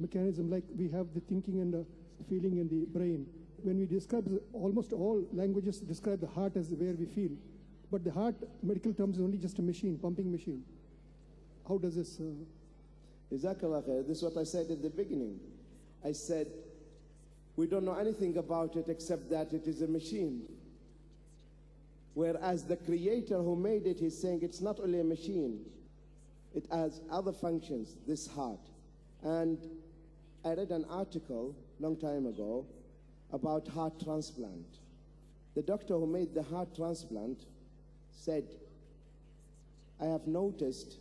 mechanism, like we have the thinking and the feeling in the brain. When we describe, almost all languages describe the heart as where we feel. But the heart, medical terms, is only just a machine, pumping machine. How does this... Jazakallah khair. This is what I said at the beginning. I said, we don't know anything about it except that it is a machine. Whereas the creator who made it, he's saying it's not only a machine, it has other functions, this heart. And I read an article long time ago about heart transplant. The doctor who made the heart transplant said, I have noticed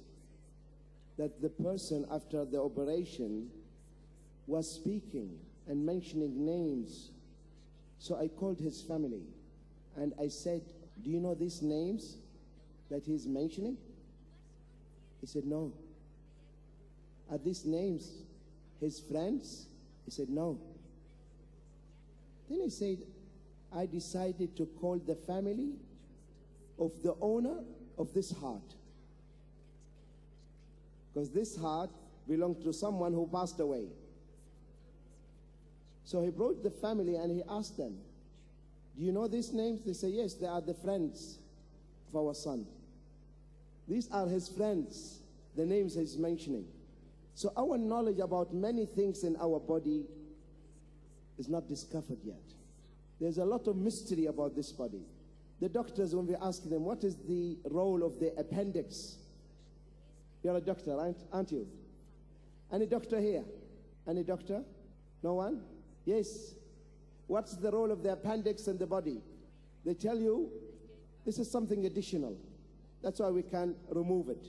that the person after the operation was speaking and mentioning names. So I called his family and I said, do you know these names that he's mentioning? He said, no. Are these names his friends? He said, no. Then he said, I decided to call the family of the owner of this heart. Because this heart belonged to someone who passed away. So he brought the family and he asked them, do you know these names? They say, yes, they are the friends of our son. These are his friends, the names he's mentioning. So our knowledge about many things in our body is not discovered yet. There's a lot of mystery about this body. The doctors, when we ask them, what is the role of the appendix? You're a doctor, aren't you? Any doctor here? Any doctor? No one? Yes. What's the role of the appendix in the body? They tell you, this is something additional. That's why we can't remove it.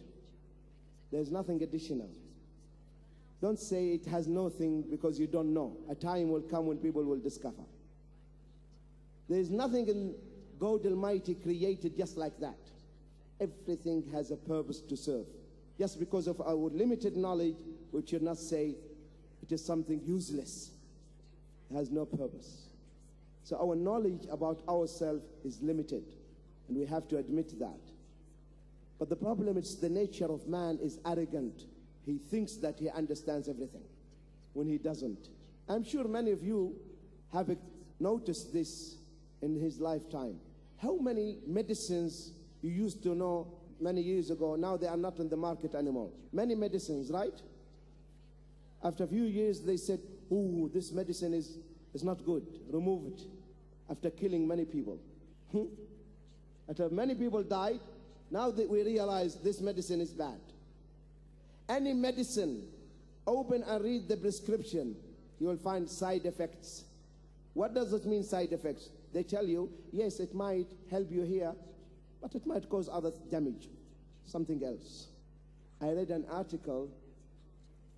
There's nothing additional. Don't say it has nothing because you don't know. A time will come when people will discover. There is nothing in God Almighty created just like that. Everything has a purpose to serve. Just because of our limited knowledge, we should not say it is something useless. It has no purpose. So our knowledge about ourselves is limited, and we have to admit that. But the problem is the nature of man is arrogant. He thinks that he understands everything when he doesn't. I'm sure many of you have noticed this in his lifetime. How many medicines you used to know many years ago, now they are not in the market anymore. Many medicines, right? After a few years, they said, oh, this medicine is not good. Remove it. After killing many people. After many people died, now that we realize this medicine is bad. Any medicine, open and read the prescription, you will find side effects. What does it mean, side effects? They tell you, yes, it might help you here, but it might cause other damage, something else. I read an article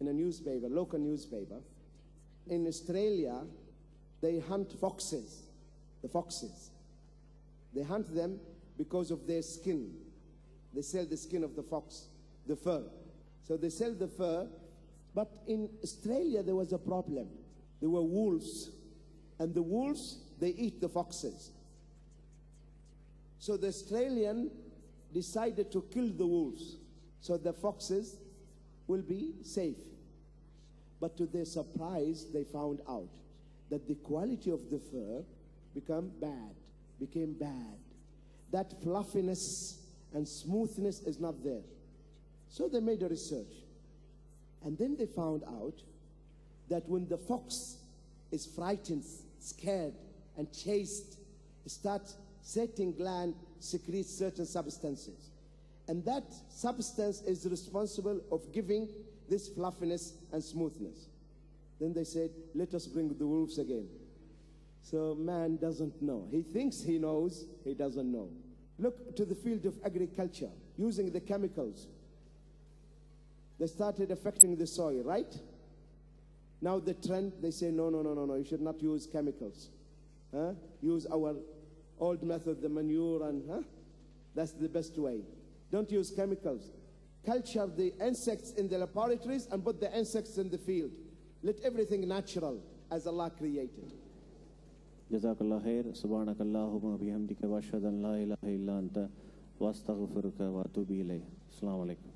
in a newspaper, local newspaper. In Australia, they hunt foxes, the foxes. They hunt them because of their skin. They sell the skin of the fox, the fur. So they sell the fur, but in Australia there was a problem. There were wolves, and the wolves, they eat the foxes. So the Australian decided to kill the wolves, so the foxes will be safe. But to their surprise, they found out that the quality of the fur became bad. That fluffiness and smoothness is not there. So they made a research. And then they found out that when the fox is frightened, scared, and chased, it starts certain gland secretes certain substances. And that substance is responsible of giving this fluffiness and smoothness. Then they said, let us bring the wolves again. So man doesn't know. He thinks he knows, he doesn't know. Look to the field of agriculture, using the chemicals. They started affecting the soil, right? Now the trend, they say, no, you should not use chemicals. Use our old method, the manure, and that's the best way. Don't use chemicals. Culture the insects in the laboratories and put the insects in the field. Let everything natural as Allah created. Jazakallah khair. Subhanakallahumma bihamdika wa ashhadu an la ilaha illa anta wa astaghfiruka wa atubu ilayk. Assalamu alaikum.